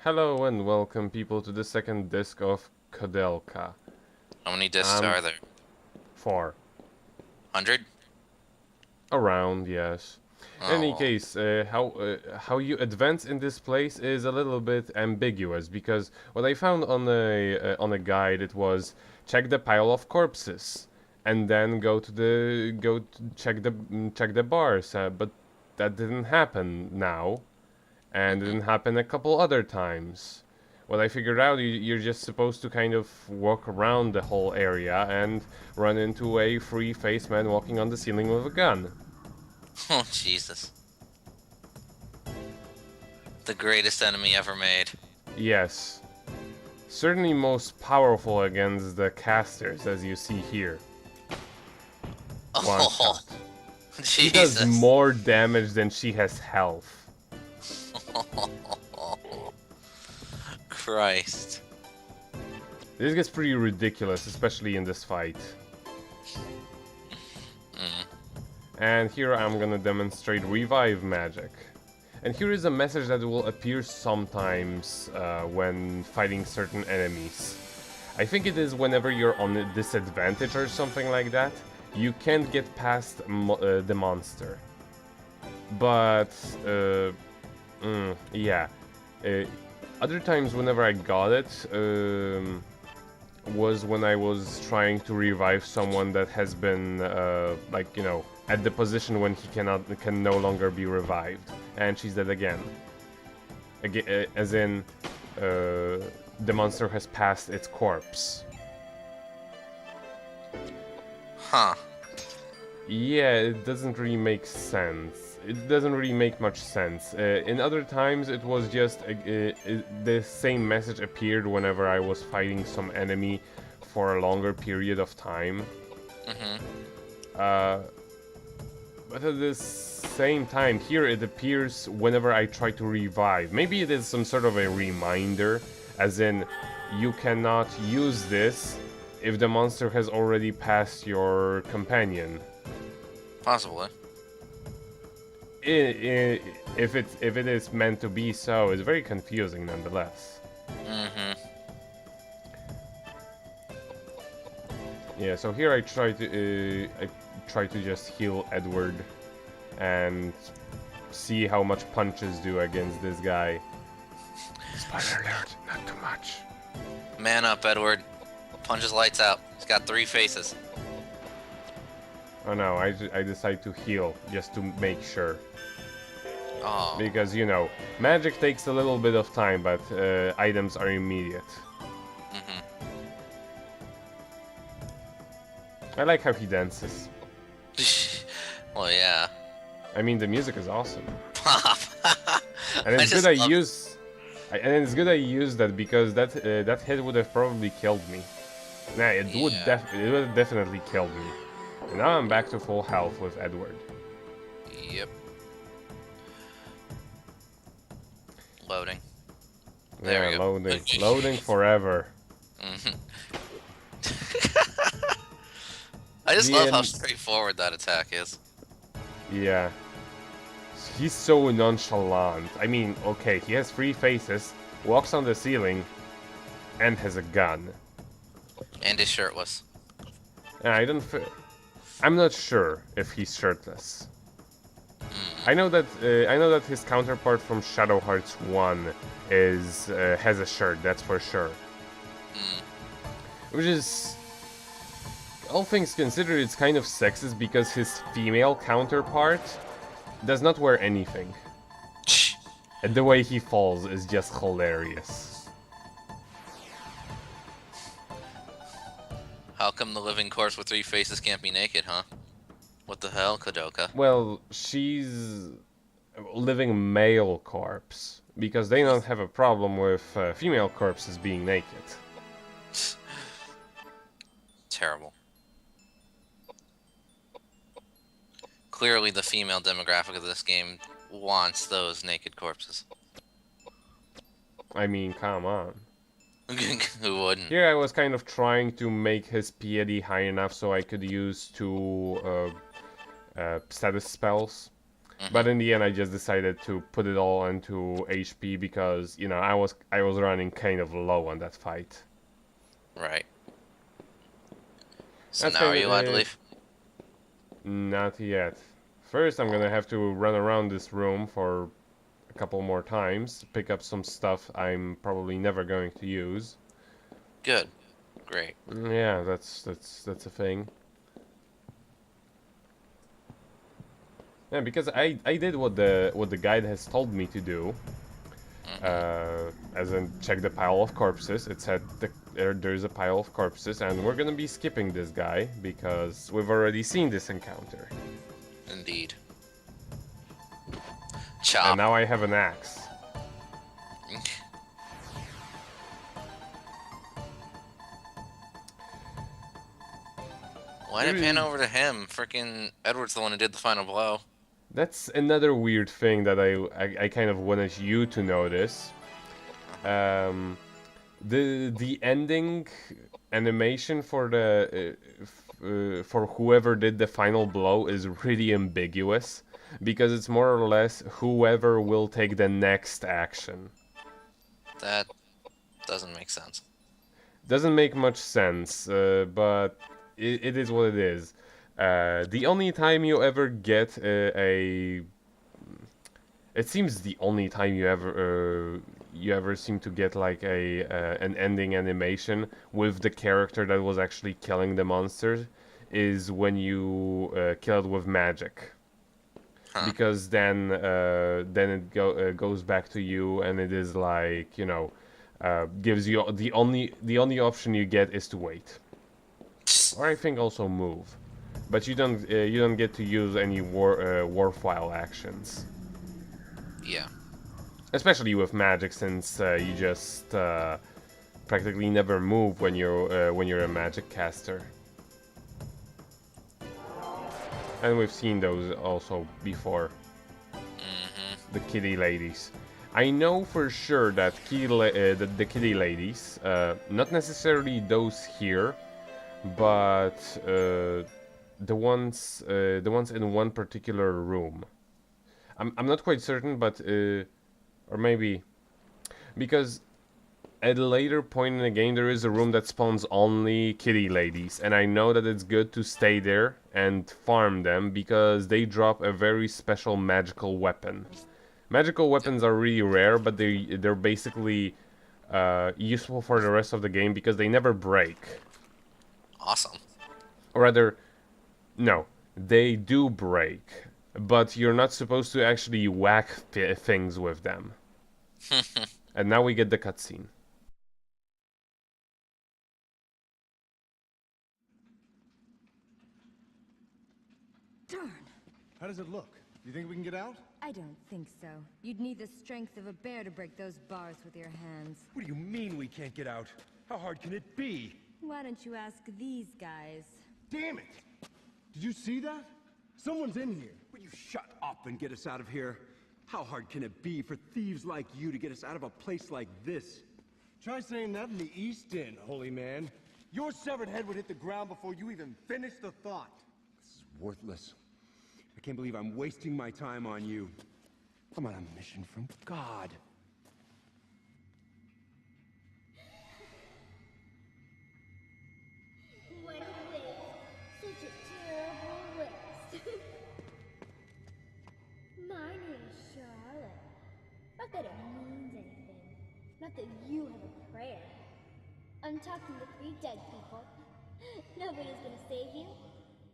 Hello and welcome people to the second disc of Koudelka. How many discs are there? 4. 100? Around, yes. In any Oh. case, how you advance in this place is a little bit ambiguous because what I found on a guide it was check the pile of corpses and then check the bars, but that didn't happen now. And it Hmm. didn't happen a couple other times. What I figured out, you're just supposed to kind of walk around the whole area and run into a free-faced man walking on the ceiling with a gun. Oh, Jesus. The greatest enemy ever made. Yes. Certainly most powerful against the casters, as you see here. One Oh, shot. She does Jesus. more damage than she has health. Christ. This gets pretty ridiculous, especially in this fight. Mm. And here I'm gonna demonstrate revive magic. And here is a message that will appear sometimes when fighting certain enemies. I think it is whenever you're on a disadvantage or something like that, you can't get past the monster. But, yeah. Uh, Other times whenever I got it, was when I was trying to revive someone that has been, at the position when he can no longer be revived, and she's dead again. As in, the monster has passed its corpse. Huh. Yeah, it doesn't really make sense. It doesn't really make much sense. In other times, it was just the same message appeared whenever I was fighting some enemy for a longer period of time. Mm-hmm. But at the same time, here it appears whenever I try to revive. Maybe it is some sort of a reminder, as in, you cannot use this if the monster has already passed your companion. Possibly. If it is meant to be so, it's very confusing nonetheless. Mm-hmm. Yeah, so here I try to just heal Edward and see how much punches do against this guy. Spoiler alert, not too much. Man up, Edward. Punch his lights out. He's got 3 faces. Oh no, I decide to heal just to make sure. Oh. Because, you know, magic takes a little bit of time, but items are immediate. Mm-hmm. I like how he dances. Well, yeah. I mean, the music is awesome. Pop. And it's just good love- and it's good I used that because that hit would have probably killed me. Nah, it would have definitely killed me. And now I'm back to full health with Edward. Yep. Loading. Yeah, There we go. loading forever. Mm-hmm. I just love how straightforward that attack is. Yeah. He's so nonchalant. I mean, okay, he has 3 faces, walks on the ceiling, and has a gun. And is shirtless. I'm not sure if he's shirtless. I know that his counterpart from Shadow Hearts 1 has a shirt, that's for sure. Which is, all things considered, it's kind of sexist because his female counterpart does not wear anything. And the way he falls is just hilarious. How come the living corpse with 3 faces can't be naked, huh? What the hell, Koudelka? Well, she's a living male corpse, because they don't have a problem with female corpses being naked. Terrible. Clearly the female demographic of this game wants those naked corpses. I mean, come on. Who wouldn't? Here I was kind of trying to make his piety high enough so I could use 2 status spells. But in the end, I just decided to put it all into HP because, you know, I was running kind of low on that fight. Right. So That's now are kind you allowed to of leave? not yet. First, I'm gonna have to run around this room for a couple more times, pick up some stuff I'm probably never going to use. Good. Great. Yeah, that's a thing. Yeah, because I did what the guide has told me to do. As in check the pile of corpses. It said there's a pile of corpses, and we're gonna be skipping this guy because we've already seen this encounter. Indeed. And Chop. now I have an axe. Why did it pan over to him? Frickin' Edward's the one who did the final blow. That's another weird thing that I kind of wanted you to notice. The ending animation for the for whoever did the final blow is really ambiguous because it's more or less whoever will take the next action. That doesn't make sense. Doesn't make much sense, but it is what it is. The only time you ever get it seems the only time you ever seem to get like an ending animation with the character that was actually killing the monsters is when you kill it with magic. Because then goes back to you and it is like, you know, gives you the only option you get is to wait, or I think also move, but you don't get to use any war file actions. Yeah. Especially with magic, since you just practically never move when you're a magic caster. And we've seen those also before. The kitty ladies. I know for sure that the kitty ladies, not necessarily those here, but the ones in one particular room. I'm not quite certain, but or maybe because at a later point in the game there is a room that spawns only kitty ladies, and I know that it's good to stay there and farm them because they drop a very special magical weapon. Magical weapons are really rare, but they're basically useful for the rest of the game because they never break. Awesome. Or rather, no, they do break, but you're not supposed to actually whack things with them. And now we get the cutscene. Darn. How does it look? You think we can get out? I don't think so. You'd need the strength of a bear to break those bars with your hands. What do you mean we can't get out? How hard can it be? Why don't you ask these guys? Damn it! Did you see that? Someone's in here. Will you shut up and get us out of here? How hard can it be for thieves like you to get us out of a place like this? Try saying that in the East End, holy man. Your severed head would hit the ground before you even finish the thought. This is worthless. I can't believe I'm wasting my time on you. I'm on a mission from God. What a waste. Such a terrible waste. My name's Charlotte. Not that it means anything. Not that you have a prayer. I'm talking to 3 dead people. Nobody's gonna save you.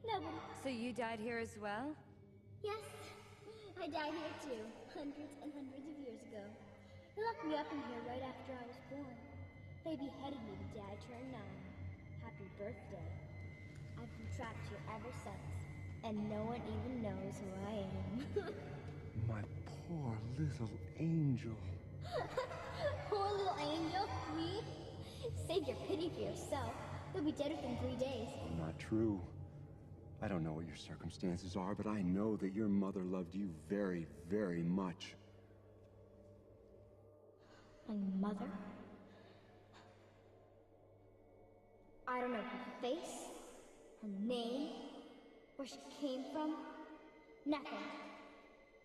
Nobody. So you died here as well? Yes, I died here too, hundreds and hundreds of years ago. They locked me up in here right after I was born. They beheaded me the day I turned 9. Happy birthday. I've been trapped here ever since, and no one even knows who I am. My poor little angel. Poor little angel, me? Save your pity for yourself. You'll be dead within 3 days. Not true. I don't know what your circumstances are, but I know that your mother loved you very, very much. My mother? I don't know her face, her name, where she came from, nothing.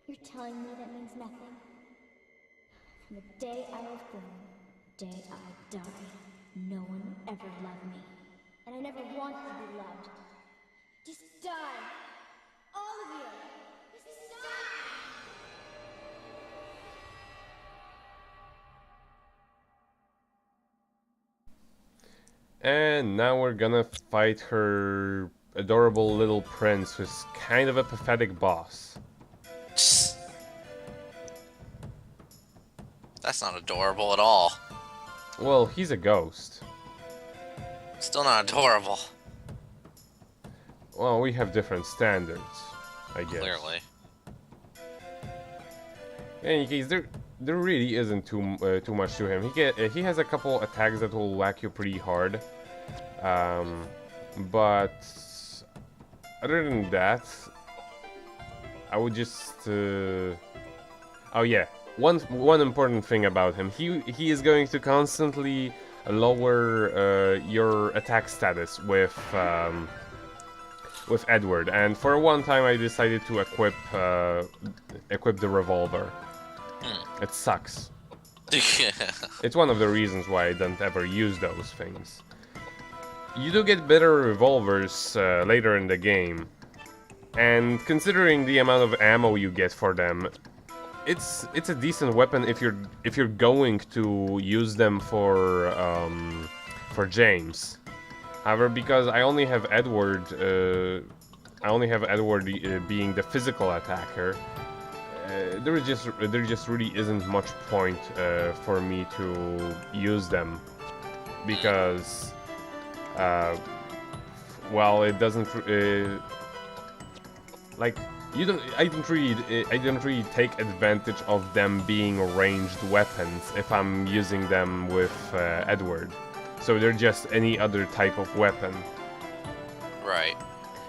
You're telling me that means nothing? From the day I was born, the day I died, no one ever loved me. And I never wanted to be loved. Just die! All of you! Just die! And now we're gonna fight her adorable little prince, who's kind of a pathetic boss. That's not adorable at all. Well, he's a ghost. Still not adorable. Well, we have different standards, I guess. Clearly. In any case, there really isn't too much to him. He has a couple attacks that will whack you pretty hard, but other than that, I would just oh yeah, one important thing about him, he is going to constantly lower your attack status with Edward, and for one time I decided to equip the revolver. It sucks. It's one of the reasons why I don't ever use those things. You do get better revolvers later in the game, and considering the amount of ammo you get for them, it's a decent weapon if you're going to use them for James. However, because I only have Edward being the physical attacker, there just really isn't much point for me to use them, because well, it doesn't like I don't really take advantage of them being ranged weapons if I'm using them with Edward. So they're just any other type of weapon. Right.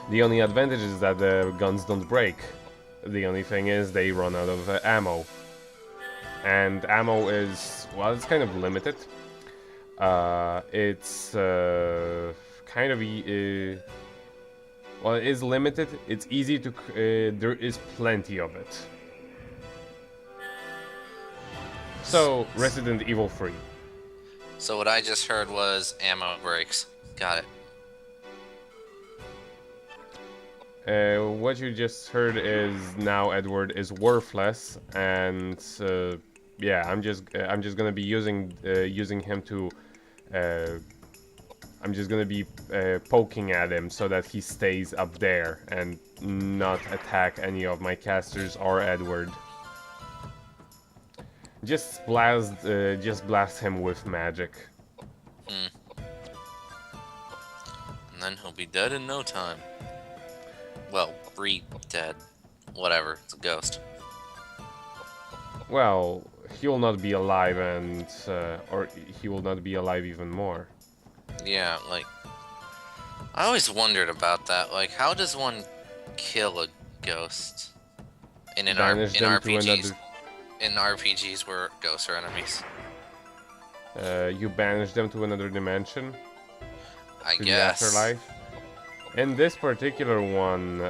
The only advantage is that the guns don't break. The only thing is they run out of ammo. And ammo is, well, it's kind of limited. It's kind of well, it is limited. It's easy to there is plenty of it. So Resident Evil 3. So what I just heard was ammo breaks. Got it. What you just heard is now Edward is worthless, and yeah, I'm just gonna be using him to. I'm just gonna be poking at him so that he stays up there and not attack any of my casters or Edward. Just blast him with magic. And then he'll be dead in no time. Well, re-dead. Whatever, it's a ghost. Well, he will not be alive, and or he will not be alive even more. Yeah, like, I always wondered about that. Like, how does one kill a ghost in RPGs? In RPGs where ghosts are enemies. You banish them to another dimension. I to guess. The afterlife. In this particular one,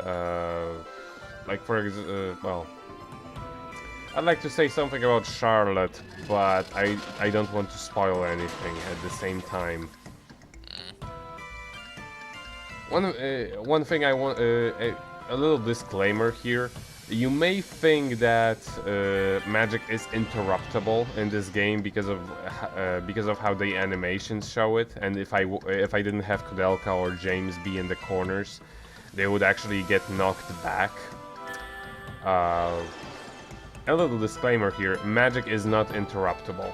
like well, I'd like to say something about Charlotte, but I don't want to spoil anything at the same time. One thing I want, a little disclaimer here. You may think that magic is interruptible in this game because of how the animations show it, and if I didn't have Koudelka or James be in the corners, they would actually get knocked back. A little disclaimer here: magic is not interruptible.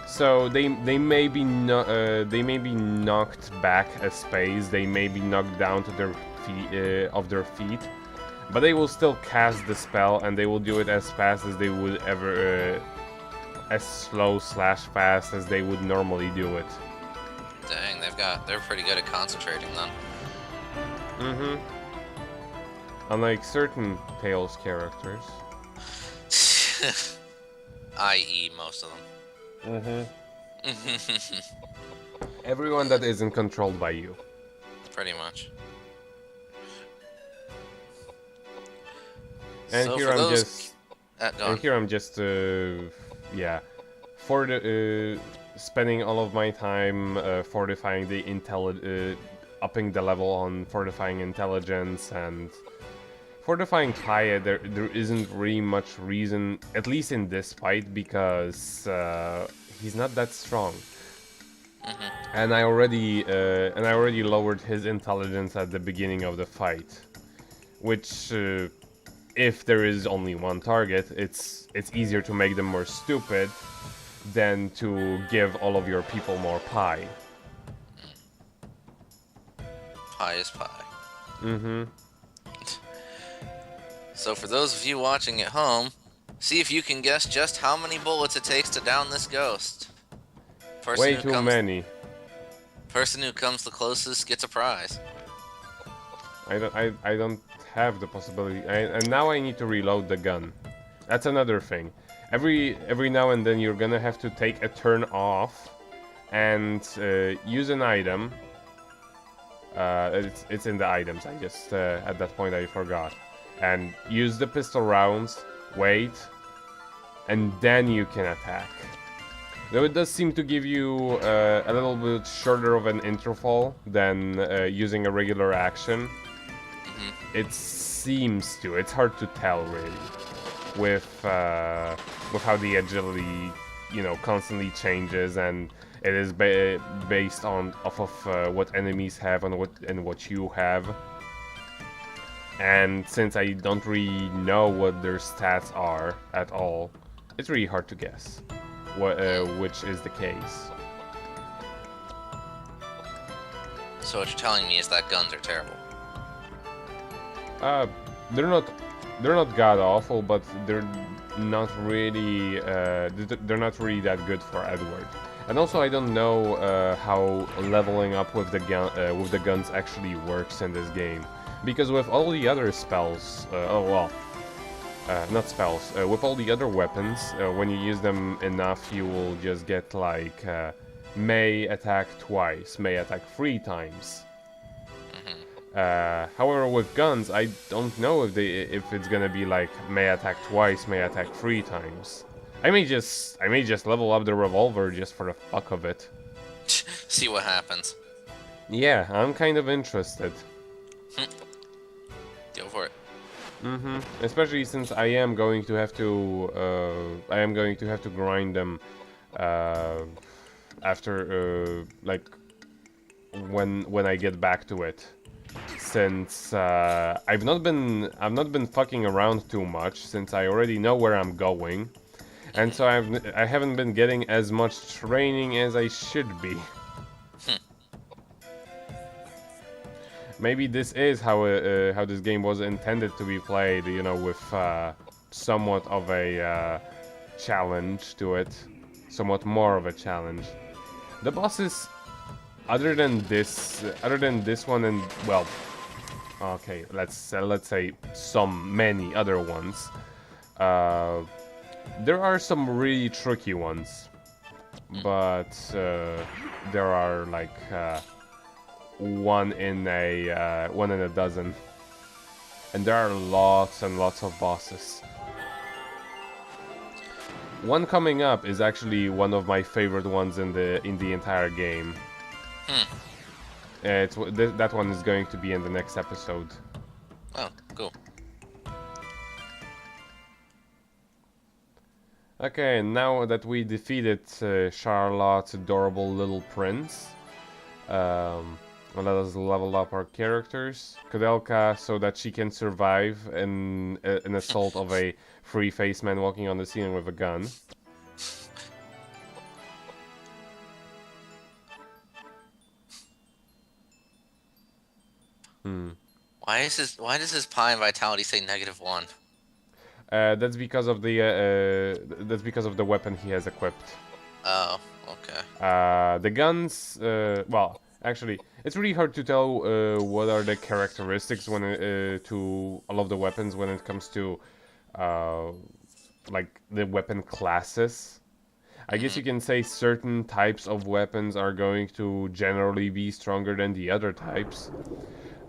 So they may be knocked back a space. They may be knocked down to their feet. But they will still cast the spell, and they will do it as fast as they would ever, as slow/fast as they would normally do it. Dang, they're pretty good at concentrating then. Mm-hmm. Unlike certain Tales characters. I.e. most of them. Mm-hmm. Everyone that isn't controlled by you. Pretty much. And So here for I'm those, just, go on. and here I'm just, yeah, for the spending all of my time fortifying the upping the level on fortifying intelligence and fortifying Kaya. There isn't really much reason, at least in this fight, because he's not that strong. And I already lowered his intelligence at the beginning of the fight, which if there is only one target, it's easier to make them more stupid than to give all of your people more pie. Pie is pie. Mm-hmm. So for those of you watching at home, see if you can guess just how many bullets it takes to down this ghost. Way too many. Person who comes the closest gets a prize. I don't have the possibility, and now I need to reload the gun. That's another thing. Every now and then you're gonna have to take a turn off and use an item. It's in the items. I just at that point I forgot. And use the pistol rounds. Wait, and then you can attack. Though it does seem to give you a little bit shorter of an interval than using a regular action. It seems to. It's hard to tell really, with how the agility, constantly changes, and it is based off of what enemies have and what you have. And since I don't really know what their stats are at all, it's really hard to guess which is the case. So what you're telling me is that guns are terrible. They're not god awful, but they're not really that good for Edward. And also, I don't know how leveling up with the guns actually works in this game, because with all the other spells, not spells, with all the other weapons, when you use them enough, you will just get like may attack twice, may attack 3 times. However, with guns, I don't know if it's gonna be like may attack twice, may attack 3 times. I may just level up the revolver just for the fuck of it. See what happens. Yeah, I'm kind of interested. Go for it. Especially since I am going to have to grind them after like when I get back to it. Since I've not been fucking around too much, since I already know where I'm going, and so I haven't been getting as much training as I should be. Maybe this is how this game was intended to be played, with somewhat of a challenge to it, somewhat more of a challenge. The bosses, other than this one, and well, okay, let's say many other ones. There are some really tricky ones, but there are like one in a dozen, and there are lots and lots of bosses. One coming up is actually one of my favorite ones in the entire game. That one is going to be in the next episode. Oh, cool. Okay, now that we defeated Charlotte's adorable little prince, let us level up our characters. Koudelka, so that she can survive an assault of a free-faced man walking on the ceiling with a gun. Why does his pie and vitality say -1? That's because of the weapon he has equipped. Oh, okay. The guns, well, actually, it's really hard to tell what are the characteristics to all of the weapons when it comes to like the weapon classes. I guess you can say certain types of weapons are going to generally be stronger than the other types.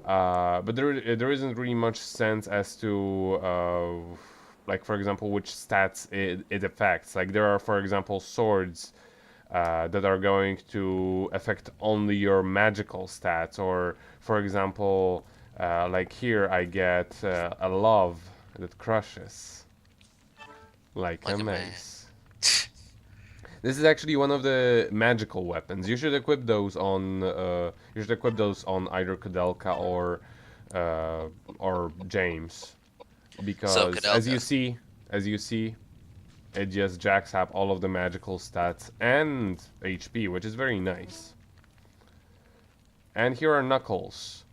But there isn't really much sense as to like, for example, which stats it affects. Like, there are, for example, swords that are going to affect only your magical stats, or, for example, like here I get a love that crushes like a mace. This is actually one of the magical weapons. You should equip those on either Koudelka or James, So because Koudelka. as you see, it just jacks up all of the magical stats and HP, which is very nice. And here are Knuckles,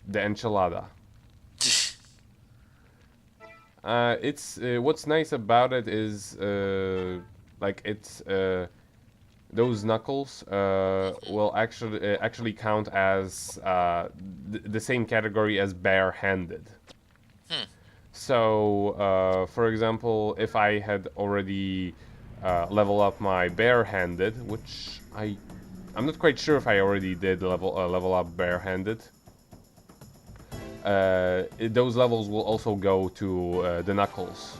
the enchilada. It's what's nice about it is like it's those knuckles will actually count as the same category as bare-handed. So, for example, if I had already level up my bare-handed, which I'm not quite sure if I already did level up bare-handed. Those levels will also go to the knuckles.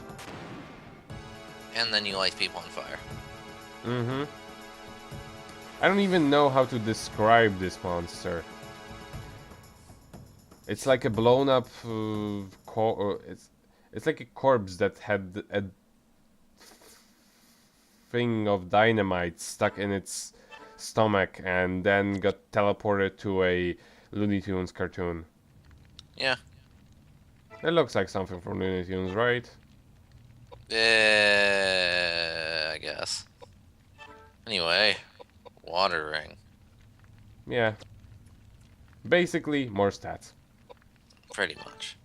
And then you light people on fire. Mm-hmm. I don't even know how to describe this monster. It's like a blown up it's like a corpse that had a thing of dynamite stuck in its stomach and then got teleported to a Looney Tunes cartoon. Yeah. It looks like something from Looney Tunes, right? I guess. Anyway, water ring. Yeah. Basically, more stats. Pretty much.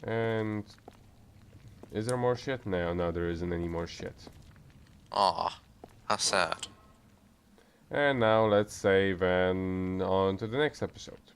And is there more shit? No, there isn't any more shit. Aw, how sad. And now let's save and on to the next episode.